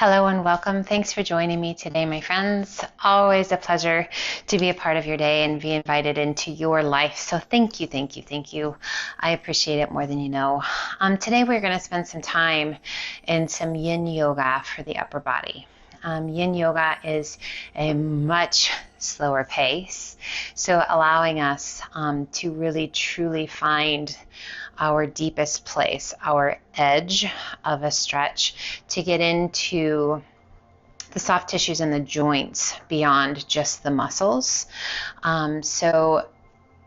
Hello and welcome. Thanks for joining me today, my friends. Always a pleasure to be a part of your day and be invited into your life. So thank you, thank you, thank you. I appreciate it more than you know. Today we're going to spend some time in some Yin Yoga for the upper body. Yin Yoga is a much slower pace, so allowing us to really truly find our deepest place, our edge of a stretch, to get into the soft tissues and the joints beyond just the muscles. So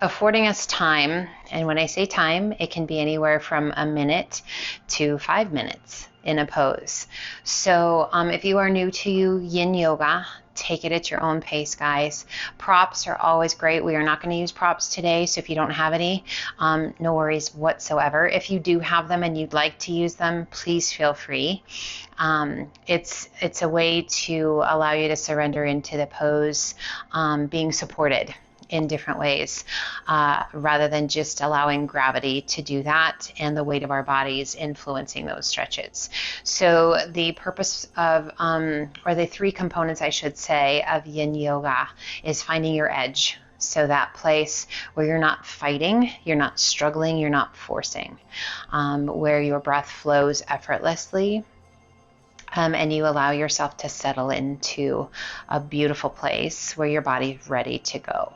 affording us time, and when I say time, it can be anywhere from a minute to 5 minutes in a pose. So if you are new to Yin Yoga, take it at your own pace, guys. Props are always great. We are not going to use props today, so if you don't have any, no worries whatsoever. If you do have them and you'd like to use them, please feel free. It's a way to allow you to surrender into the pose, being supported in different ways, rather than just allowing gravity to do that and the weight of our bodies influencing those stretches. So the purpose of, or the three components, I should say, of Yin Yoga is finding your edge. So that place where you're not fighting, you're not struggling, you're not forcing, where your breath flows effortlessly. And you allow yourself to settle into a beautiful place where your body's ready to go.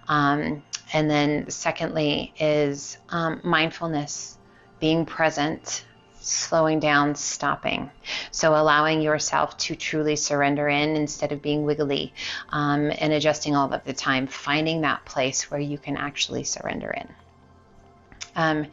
And then secondly is mindfulness, being present, slowing down, stopping. So allowing yourself to truly surrender in instead of being wiggly and adjusting all of the time, finding that place where you can actually surrender in. And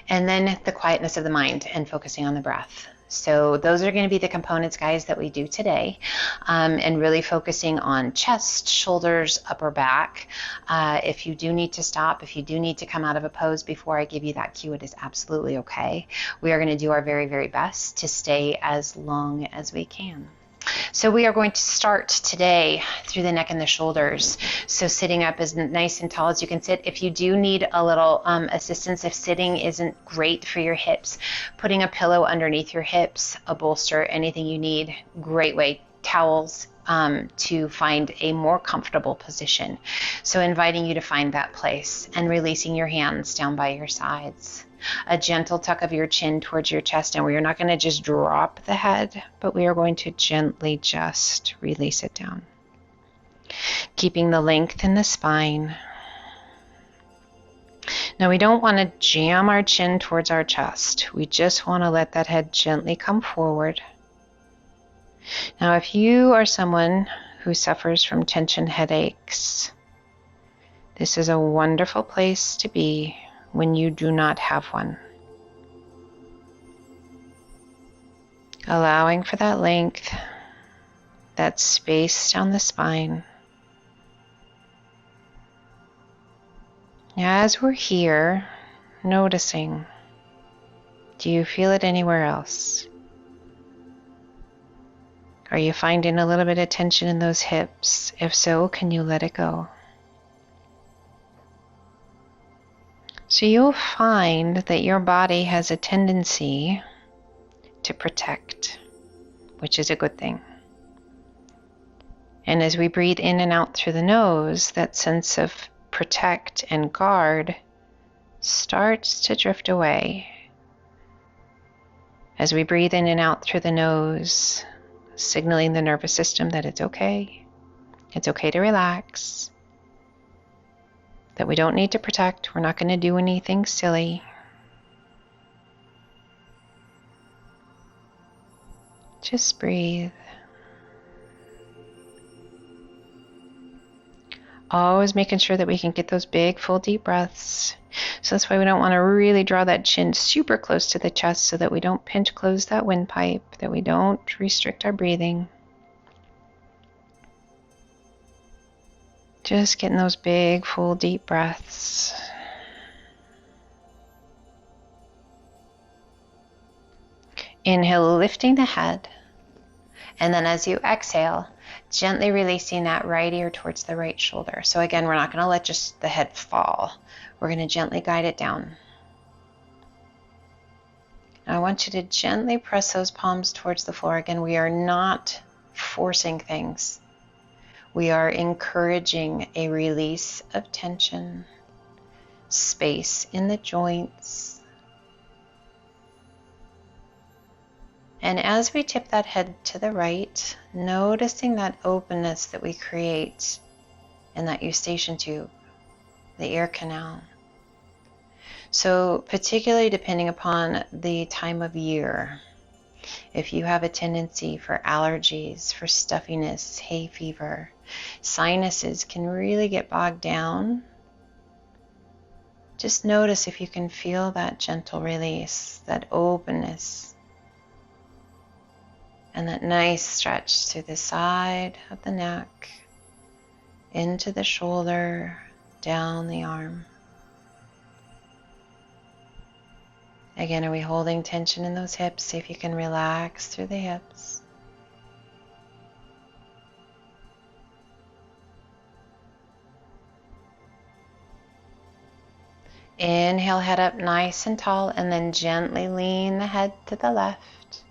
then the quietness of the mind and focusing on the breath. So those are going to be the components, guys, that we do today, and really focusing on chest, shoulders, upper back. If you do need to stop, if you do need to come out of a pose before I give you that cue, it is absolutely okay. We are going to do our very, very best to stay as long as we can. So we are going to start today through the neck and the shoulders. So sitting up as nice and tall as you can sit. If you do need a little assistance, if sitting isn't great for your hips, putting a pillow underneath your hips, a bolster, anything you need, great way. Towels to find a more comfortable position. So inviting you to find that place and releasing your hands down by your sides. A gentle tuck of your chin towards your chest, and we are not going to just drop the head, but we are going to gently just release it down. Keeping the length in the spine. Now we don't want to jam our chin towards our chest. We just want to let that head gently come forward. Now if you are someone who suffers from tension headaches, this is a wonderful place to be when you do not have one. Allowing for that length, that space down the spine. As we're here, noticing, do you feel it anywhere else? Are you finding a little bit of tension in those hips? If so, can you let it go? So you'll find that your body has a tendency to protect, which is a good thing. And as we breathe in and out through the nose, that sense of protect and guard starts to drift away. As we breathe in and out through the nose, signaling the nervous system that it's okay to relax, that we don't need to protect, we're not going to do anything silly. Just breathe. Always making sure that we can get those big, full, deep breaths. So that's why we don't want to really draw that chin super close to the chest so that we don't pinch close that windpipe, that we don't restrict our breathing. Just getting those big, full, deep breaths. Inhale, lifting the head. And then as you exhale, gently releasing that right ear towards the right shoulder. So again, we're not going to let just the head fall. We're going to gently guide it down. Now I want you to gently press those palms towards the floor. Again, we are not forcing things. We are encouraging a release of tension, space in the joints. And as we tip that head to the right, noticing that openness that we create in that eustachian tube, the ear canal. So particularly depending upon the time of year, if you have a tendency for allergies, for stuffiness, hay fever, sinuses can really get bogged down. Just notice if you can feel that gentle release, that openness, and that nice stretch to the side of the neck, into the shoulder, down the arm. Again, are we holding tension in those hips? See if you can relax through the hips. Inhale, head up nice and tall, and then gently lean the head to the left.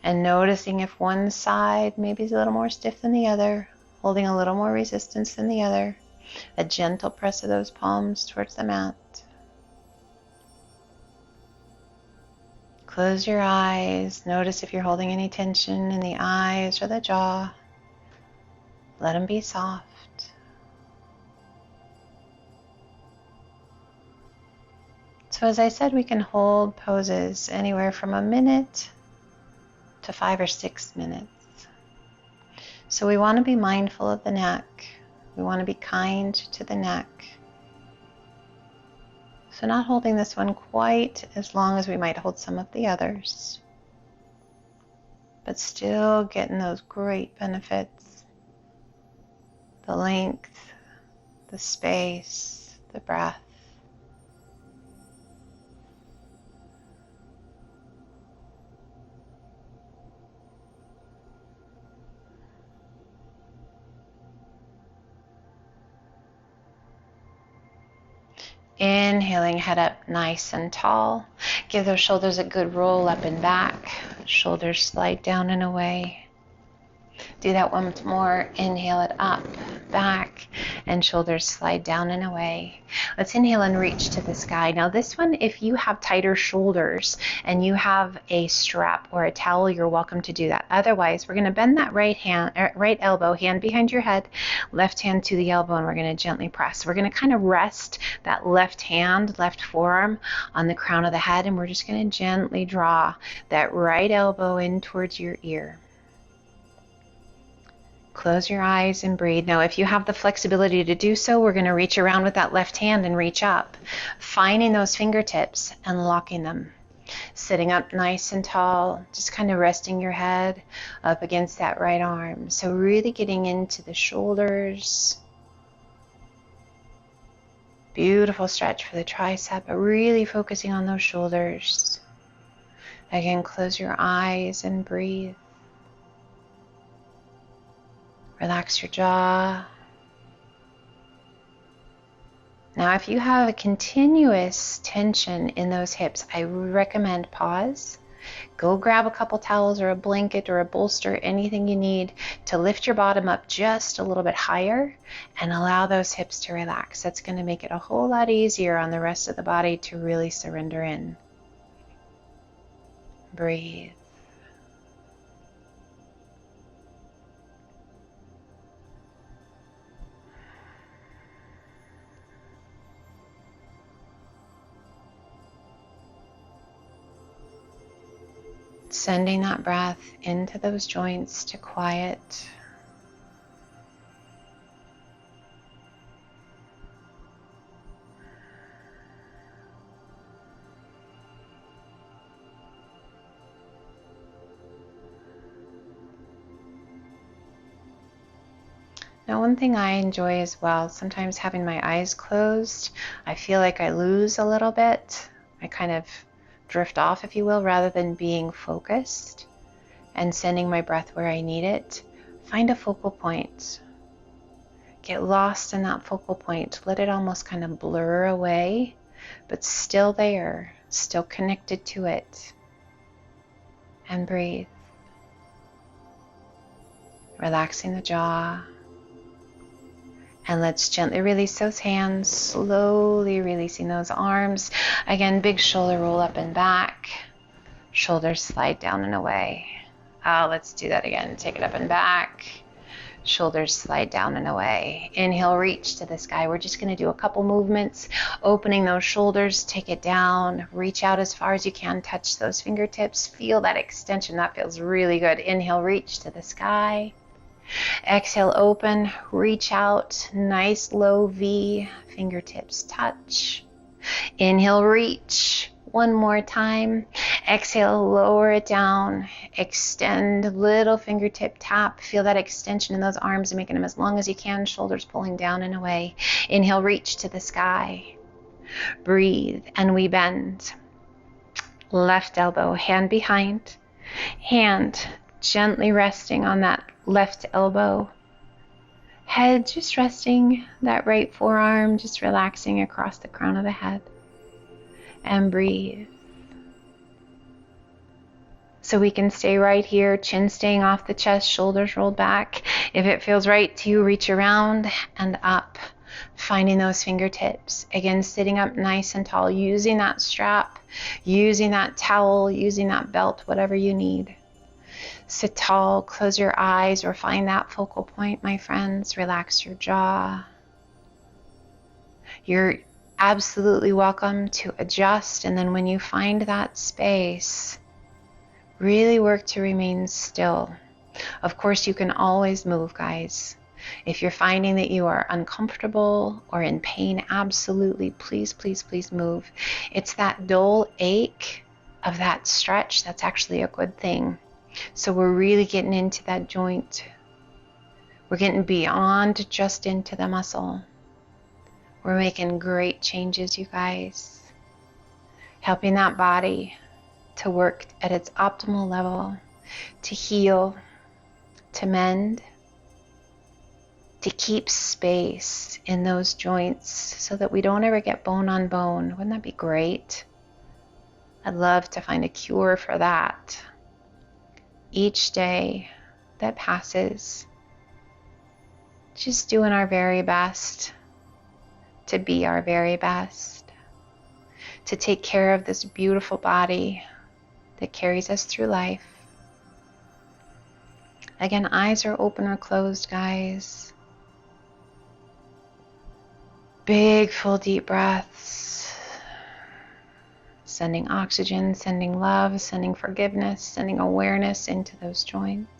And noticing if one side maybe is a little more stiff than the other, holding a little more resistance than the other. A gentle press of those palms towards the mat. Close your eyes. Notice if you're holding any tension in the eyes or the jaw. Let them be soft. So as I said, we can hold poses anywhere from a minute to 5 or 6 minutes. So we want to be mindful of the neck. We want to be kind to the neck. So not holding this one quite as long as we might hold some of the others, but still getting those great benefits. The length, the space, the breath. Inhaling, head up nice and tall. Give those shoulders a good roll up and back. Shoulders slide down and away. Do that once more. Inhale it up, back, and shoulders slide down and away. Let's inhale and reach to the sky. Now this one, if you have tighter shoulders and you have a strap or a towel, you're welcome to do that. Otherwise, we're going to bend that right elbow, hand behind your head, left hand to the elbow, and we're going to gently press. We're going to kind of rest that left hand, left forearm on the crown of the head, and we're just going to gently draw that right elbow in towards your ear. Close your eyes and breathe. Now, if you have the flexibility to do so, we're going to reach around with that left hand and reach up, finding those fingertips and locking them. Sitting up nice and tall, just kind of resting your head up against that right arm. So really getting into the shoulders. Beautiful stretch for the tricep, but really focusing on those shoulders. Again, close your eyes and breathe. Relax your jaw. Now, if you have a continuous tension in those hips, I recommend pause. Go grab a couple towels or a blanket or a bolster, anything you need to lift your bottom up just a little bit higher and allow those hips to relax. That's going to make it a whole lot easier on the rest of the body to really surrender in. Breathe. Sending that breath into those joints to quiet. Now, one thing I enjoy as well, sometimes having my eyes closed, I feel like I lose a little bit. I kind of drift off, if you will, rather than being focused and sending my breath where I need it. Find a focal point. Get lost in that focal point. Let it almost kind of blur away, but still there. still connected to it. And breathe. Relaxing the jaw. And let's gently release those hands, slowly releasing those arms. Again, big shoulder roll up and back. Shoulders slide down and away. Let's do that again. Take it up and back. Shoulders slide down and away. Inhale, reach to the sky. We're just going to do a couple movements, opening those shoulders, take it down, reach out as far as you can, touch those fingertips, feel that extension. That feels really good. Inhale, reach to the sky. Exhale, open, reach out, nice low V, fingertips touch. Inhale, reach. One more time. Exhale, lower it down. Extend, little fingertip tap. Feel that extension in those arms and making them as long as you can. Shoulders pulling down and away. Inhale, reach to the sky. Breathe, and we bend. Left elbow, hand behind. Hand gently resting on that left elbow. Head just resting, that right forearm just relaxing across the crown of the head. And breathe. So we can stay right here, chin staying off the chest, shoulders rolled back. If it feels right to you, reach around and up, finding those fingertips. Again, sitting up nice and tall, using that strap, using that towel, using that belt, whatever you need. Sit tall, close your eyes, or find that focal point, my friends. Relax your jaw. You're absolutely welcome to adjust, and then when you find that space, really work to remain still. Of course, you can always move, guys. If you're finding that you are uncomfortable or in pain, absolutely, please, please, please move. It's that dull ache of that stretch that's actually a good thing. So we're really getting into that joint. We're getting beyond just into the muscle. We're making great changes, you guys. Helping that body to work at its optimal level, to heal, to mend, to keep space in those joints so that we don't ever get bone on bone. Wouldn't that be great? I'd love to find a cure for that. Each day that passes, just doing our very best to be our very best, to take care of this beautiful body that carries us through life. Again, eyes are open or closed, guys. Big, full, deep breaths. Sending oxygen, sending love, sending forgiveness, sending awareness into those joints.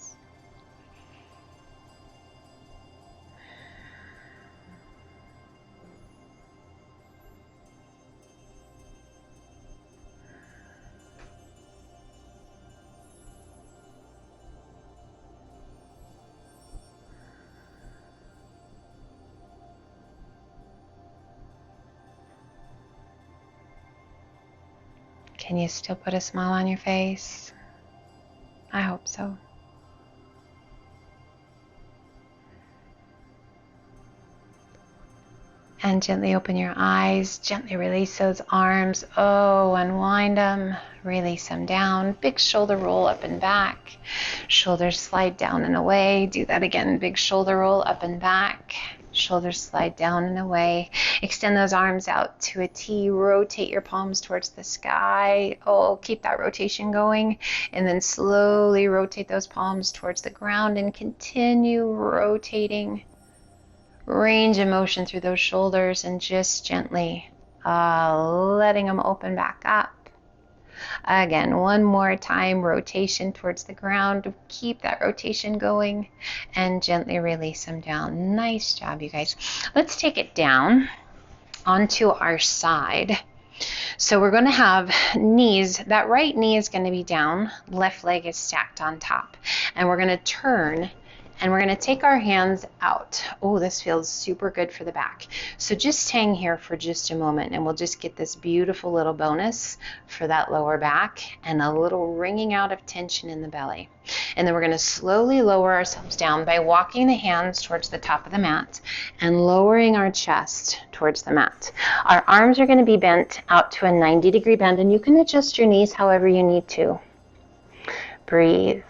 Can you still put a smile on your face? I hope so. And gently open your eyes, gently release those arms. Unwind them, release them down. Big shoulder roll up and back. Shoulders slide down and away. Do that again. Big shoulder roll up and back. Shoulders slide down and away. Extend those arms out to a T. Rotate your palms towards the sky. Keep that rotation going. And then slowly rotate those palms towards the ground and continue rotating. Range of motion through those shoulders and just gently letting them open back up. Again, one more time, rotation towards the ground. Keep that rotation going and gently release them down. Nice job, you guys. Let's take it down onto our side. So we're going to have knees. That right knee is going to be down. Left leg is stacked on top. And we're going to turn And we're going to take our hands out. Oh, this feels super good for the back. So just hang here for just a moment and we'll just get this beautiful little bonus for that lower back and a little wringing out of tension in the belly. And then we're going to slowly lower ourselves down by walking the hands towards the top of the mat and lowering our chest towards the mat. Our arms are going to be bent out to a 90-degree bend, and you can adjust your knees however you need to. Breathe.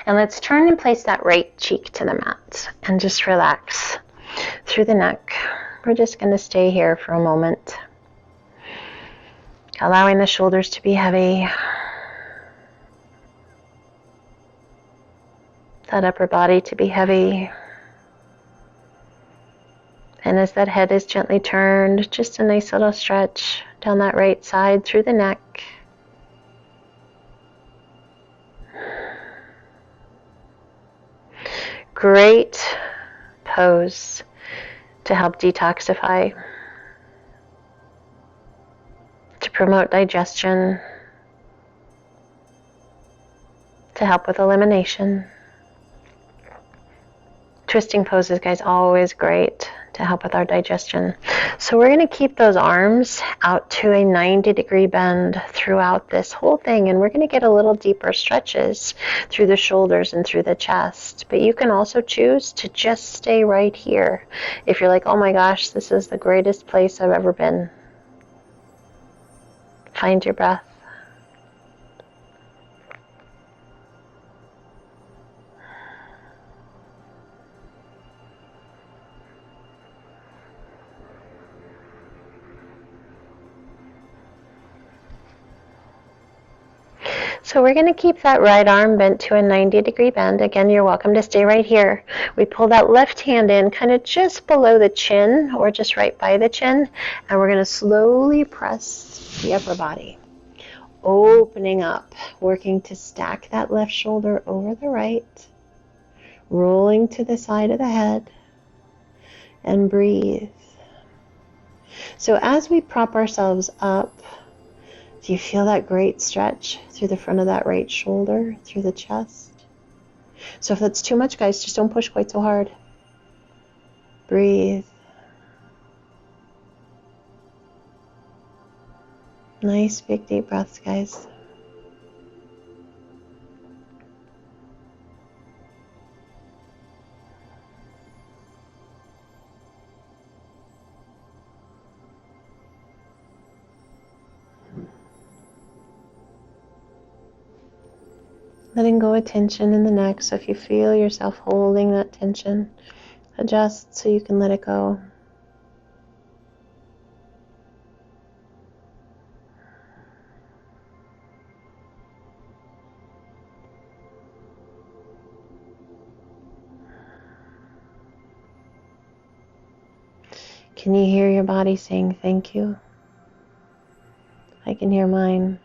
And let's turn and place that right cheek to the mat and just relax through the neck. We're just going to stay here for a moment, allowing the shoulders to be heavy, that upper body to be heavy. And as that head is gently turned, just a nice little stretch down that right side through the neck. Great pose to help detoxify, to promote digestion, to help with elimination. Twisting poses, guys, always great to help with our digestion. So we're going to keep those arms out to a 90-degree bend throughout this whole thing, and we're going to get a little deeper stretches through the shoulders and through the chest. But you can also choose to just stay right here. If you're like, oh my gosh, this is the greatest place I've ever been. Find your breath. So we're going to keep that right arm bent to a 90-degree bend. Again, you're welcome to stay right here. We pull that left hand in kind of just below the chin or just right by the chin. And we're going to slowly press the upper body, opening up, working to stack that left shoulder over the right, rolling to the side of the head, and breathe. So as we prop ourselves up, do you feel that great stretch through the front of that right shoulder, through the chest? So if that's too much, guys, just don't push quite so hard. Breathe. Nice big deep breaths, guys. Letting go of tension in the neck. So if you feel yourself holding that tension, adjust so you can let it go. Can you hear your body saying thank you? I can hear mine.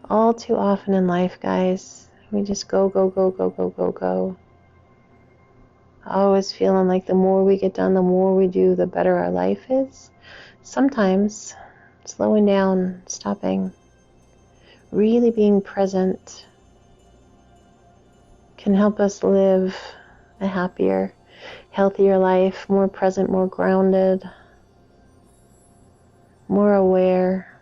All too often in life, guys, we just go, go, go, go, go, go, go. Always feeling like the more we get done, the more we do, the better our life is. Sometimes slowing down, stopping, really being present can help us live a happier, healthier life, more present, more grounded, more aware.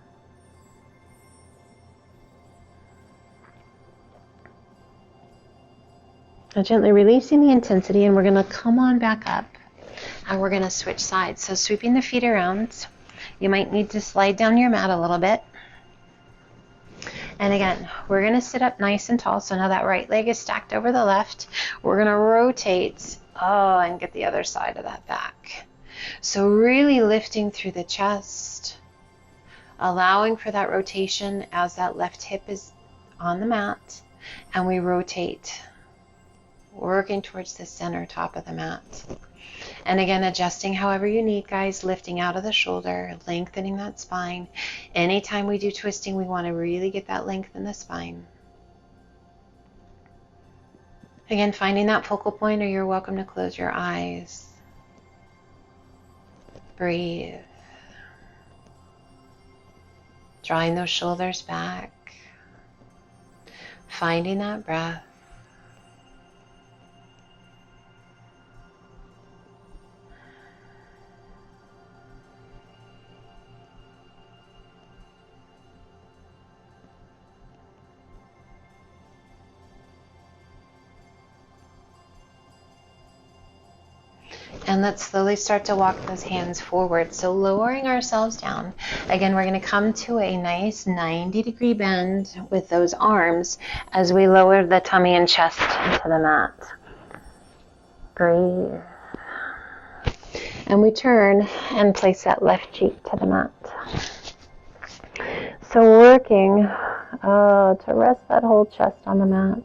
Now gently releasing the intensity, and we're going to come on back up and we're going to switch sides. So sweeping the feet around, you might need to slide down your mat a little bit. And again, we're going to sit up nice and tall. So now that right leg is stacked over the left. We're going to rotate and get the other side of that back. So really lifting through the chest, allowing for that rotation as that left hip is on the mat, and we rotate, working towards the center top of the mat. And again, adjusting however you need, guys, lifting out of the shoulder, lengthening that spine. Anytime we do twisting, we want to really get that length in the spine. Again, finding that focal point, or you're welcome to close your eyes. Breathe. Drawing those shoulders back. Finding that breath. And let's slowly start to walk those hands forward. So lowering ourselves down. Again, we're going to come to a nice 90-degree bend with those arms as we lower the tummy and chest into the mat. Breathe. And we turn and place that left cheek to the mat. So working to rest that whole chest on the mat.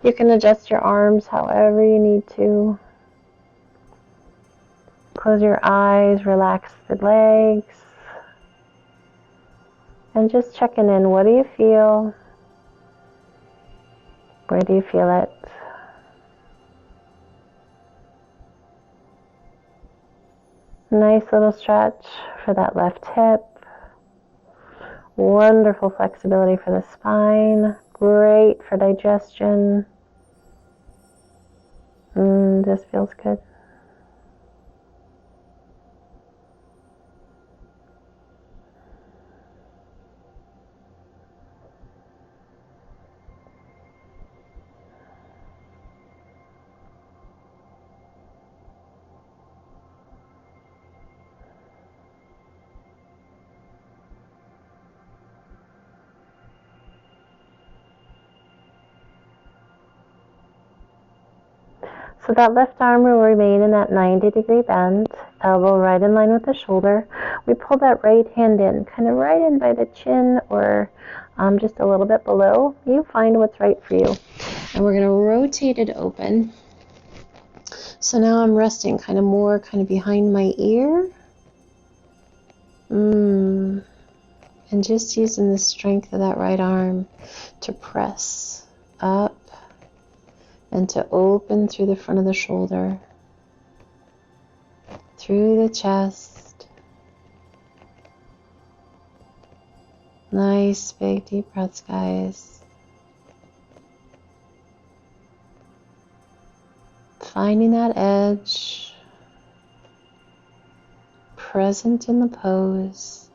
You can adjust your arms however you need to. Close your eyes, relax the legs, and just checking in. What do you feel? Where do you feel it? Nice little stretch for that left hip. Wonderful flexibility for the spine. Great for digestion. This feels good. So that left arm will remain in that 90-degree bend, elbow right in line with the shoulder. We pull that right hand in, kind of right in by the chin or just a little bit below. You find what's right for you. And we're going to rotate it open. So now I'm resting kind of behind my ear. And just using the strength of that right arm to press up and to open through the front of the shoulder, through the chest. Nice big deep breaths, guys. Finding that edge, present in the pose,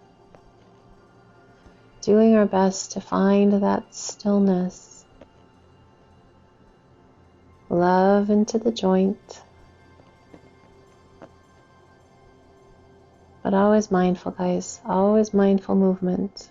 doing our best to find that stillness. Love into the joint, but always mindful, guys, always mindful movement.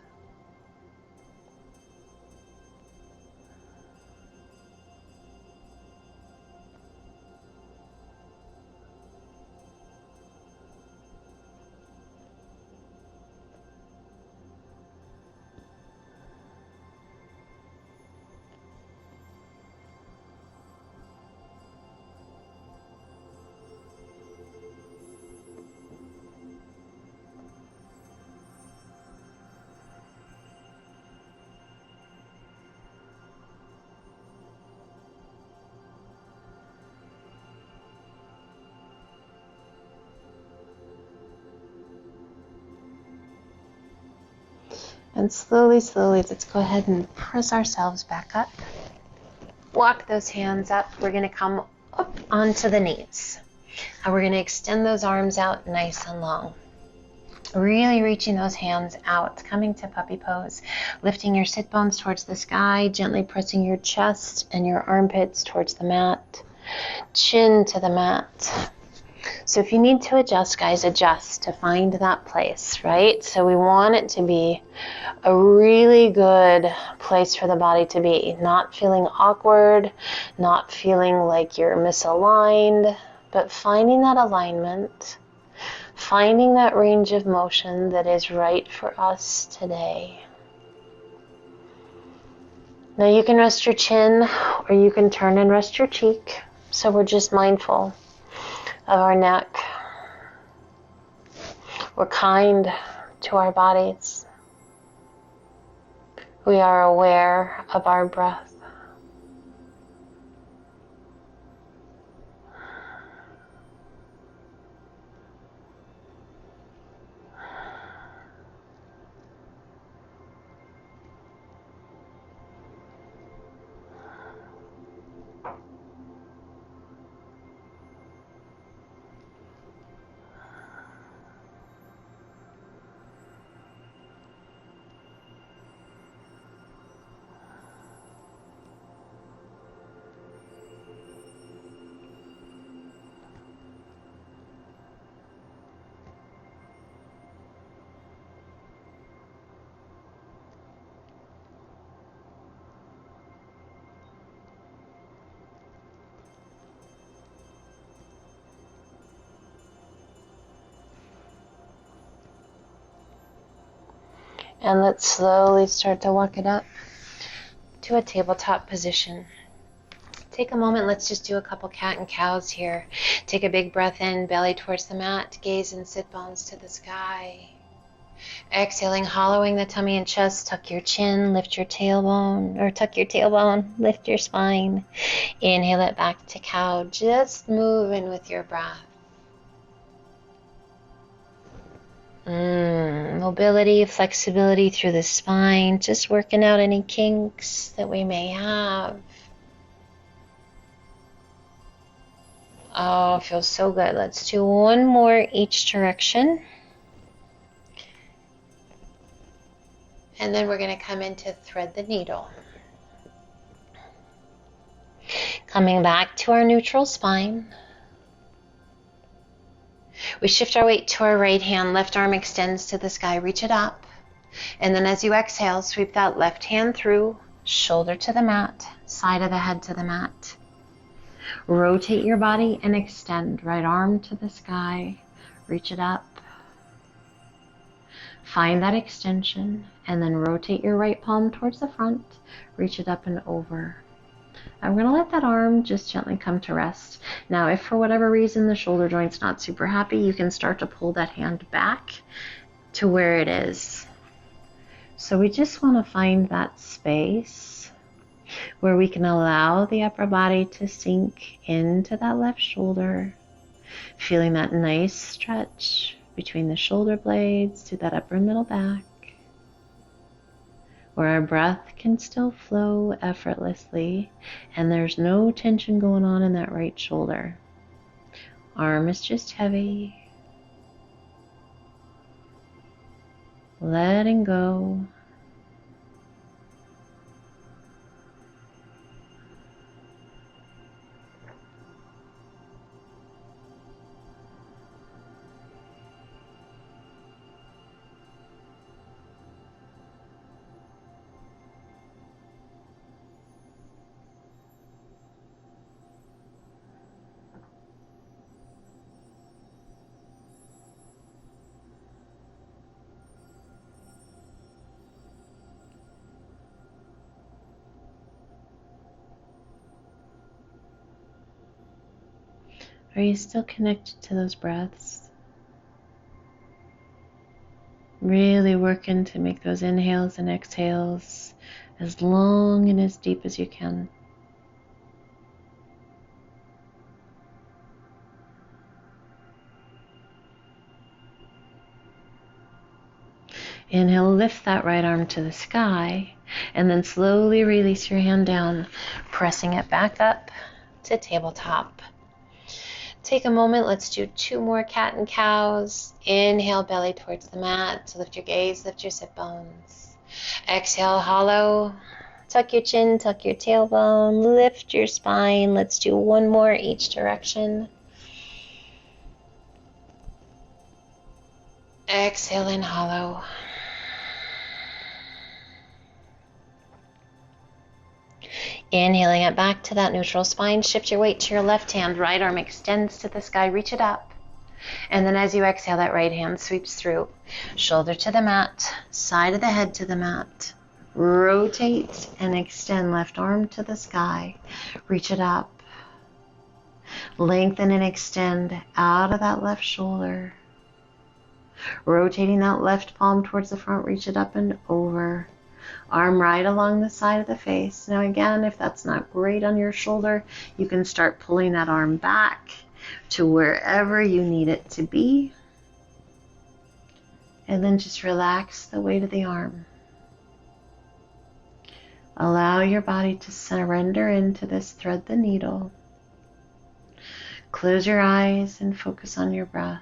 And slowly, let's go ahead and press ourselves back up. Walk those hands up. We're going to come up onto the knees. And we're going to extend those arms out nice and long. Really reaching those hands out, coming to puppy pose. Lifting your sit bones towards the sky, gently pressing your chest and your armpits towards the mat. Chin to the mat. So if you need to adjust, guys, adjust to find that place, right? So we want it to be a really good place for the body to be. Not feeling awkward, not feeling like you're misaligned, but finding that alignment, finding that range of motion that is right for us today. Now you can rest your chin or you can turn and rest your cheek. So we're just mindful of our neck. We're kind to our bodies. We are aware of our breath. And let's slowly start to walk it up to a tabletop position. Take a moment, let's just do a couple cat and cows here. Take a big breath in, belly towards the mat, gaze and sit bones to the sky. Exhaling, hollowing the tummy and chest, tuck your chin, lift your tailbone, or tuck your tailbone, lift your spine. Inhale it back to cow, just moving with your breath. Mobility, flexibility through the spine, just working out any kinks that we may have. Oh, feels so good. Let's do one more each direction. And then we're going to come into thread the needle. Coming back to our neutral spine. We shift our weight to our right hand, left arm extends to the sky, reach it up. And then as you exhale, sweep that left hand through, shoulder to the mat, side of the head to the mat. Rotate your body and extend, right arm to the sky, reach it up. Find that extension and then rotate your right palm towards the front, reach it up and over. I'm going to let that arm just gently come to rest. Now, if for whatever reason the shoulder joint's not super happy, you can start to pull that hand back to where it is. So we just want to find that space where we can allow the upper body to sink into that left shoulder, feeling that nice stretch between the shoulder blades to that upper and middle back, where our breath can still flow effortlessly and there's no tension going on in that right shoulder. Arm is just heavy. Letting go. Are you still connected to those breaths? Really working to make those inhales and exhales as long and as deep as you can. Inhale, lift that right arm to the sky, and then slowly release your hand down, pressing it back up to tabletop. Take a moment, let's do 2 more cat and cows. Inhale, belly towards the mat. So lift your gaze, lift your sit bones. Exhale, hollow. Tuck your chin, tuck your tailbone, lift your spine. Let's do 1 more each direction. Exhale and hollow. Inhaling it back to that neutral spine. Shift your weight to your left hand. Right arm extends to the sky. Reach it up. And then as you exhale, that right hand sweeps through. Shoulder to the mat. Side of the head to the mat. Rotate and extend left arm to the sky. Reach it up. Lengthen and extend out of that left shoulder. Rotating that left palm towards the front. Reach it up and over. Arm right along the side of the face. Now again, if that's not great on your shoulder, you can start pulling that arm back to wherever you need it to be. And then just relax the weight of the arm. Allow your body to surrender into this thread the needle. Close your eyes and focus on your breath.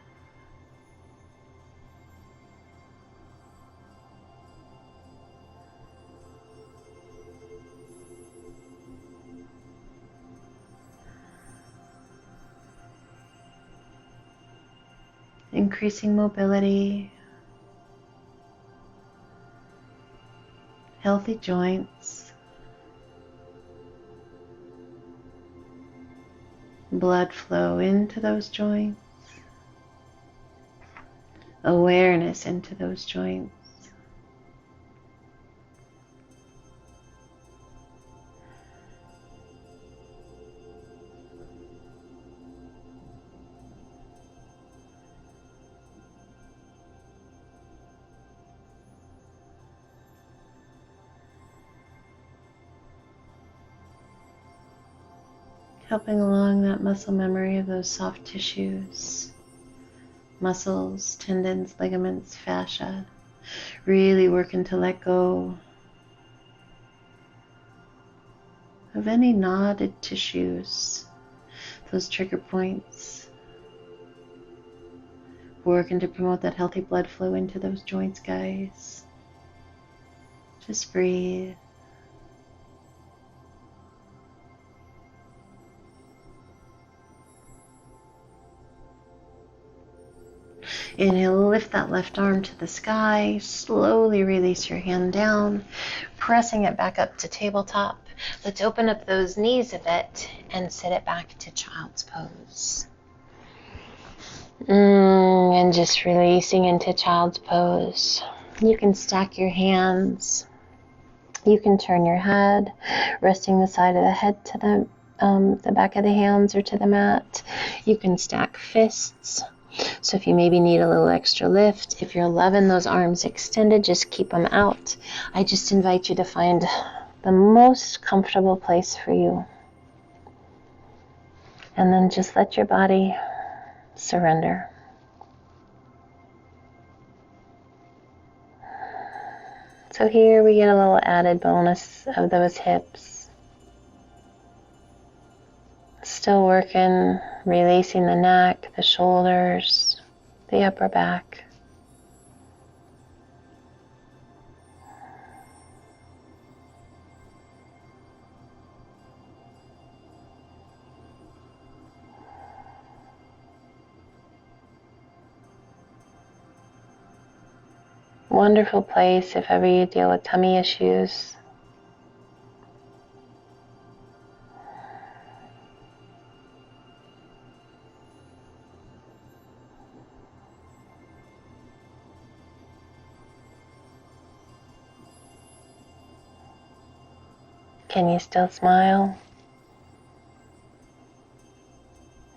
Increasing mobility, healthy joints, blood flow into those joints, awareness into those joints. Helping along that muscle memory of those soft tissues, muscles, tendons, ligaments, fascia. Really working to let go of any knotted tissues, those trigger points. Working to promote that healthy blood flow into those joints, guys. Just breathe. Inhale, lift that left arm to the sky. Slowly release your hand down, pressing it back up to tabletop. Let's open up those knees a bit and sit it back to child's pose. And just releasing into child's pose. You can stack your hands. You can turn your head, resting the side of the head to the back of the hands or to the mat. You can stack fists. So if you maybe need a little extra lift, if you're loving those arms extended, just keep them out. I just invite you to find the most comfortable place for you. And then just let your body surrender. So here we get a little added bonus of those hips. Still working, releasing the neck, the shoulders, the upper back. Wonderful place if ever you deal with tummy issues. Can you still smile?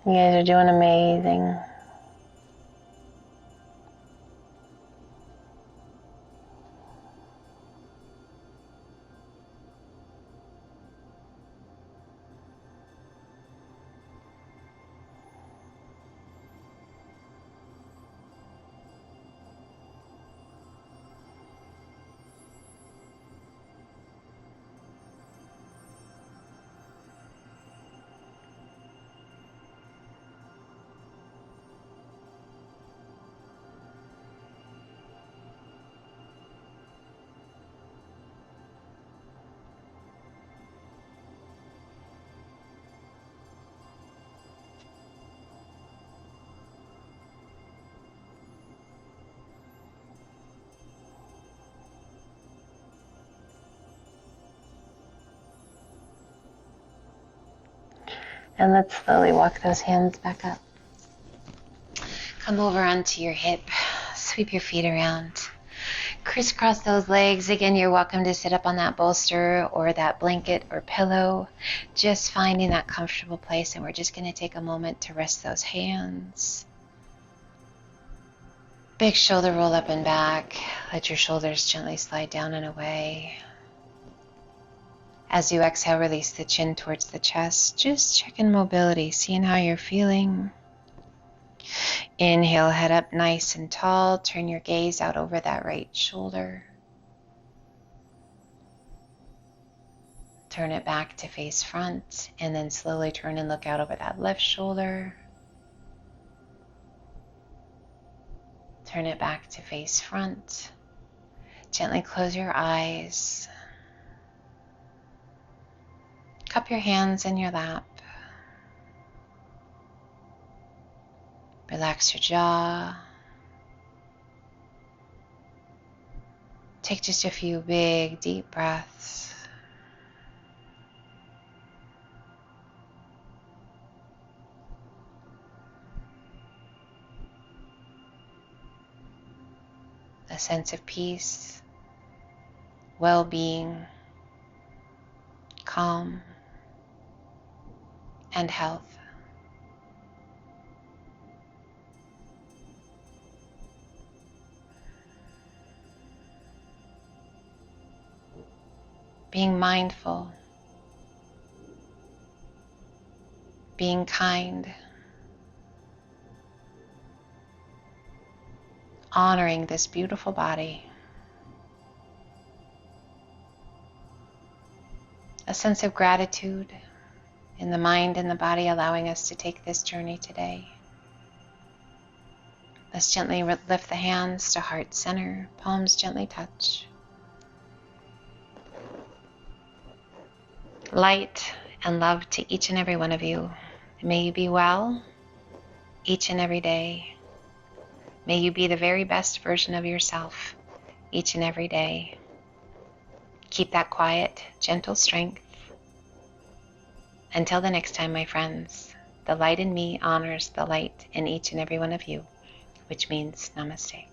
You guys are doing amazing. And let's slowly walk those hands back up. Come over onto your hip. Sweep your feet around. Crisscross those legs. Again, you're welcome to sit up on that bolster or that blanket or pillow. Just finding that comfortable place. And we're just going to take a moment to rest those hands. Big shoulder roll up and back. Let your shoulders gently slide down and away. As you exhale, release the chin towards the chest. Just checking mobility, seeing how you're feeling. Inhale, head up nice and tall. Turn your gaze out over that right shoulder. Turn it back to face front, and then slowly turn and look out over that left shoulder. Turn it back to face front. Gently close your eyes. Cup your hands in your lap. Relax your jaw. Take just a few big, deep breaths. A sense of peace, well-being, calm, and health. Being mindful, being kind, honoring this beautiful body. A sense of gratitude in the mind and the body, allowing us to take this journey today. Let's gently lift the hands to heart center, palms gently touch. Light and love to each and every one of you. May you be well each and every day. May you be the very best version of yourself each and every day. Keep that quiet, gentle strength. Until the next time, my friends, the light in me honors the light in each and every one of you, which means namaste.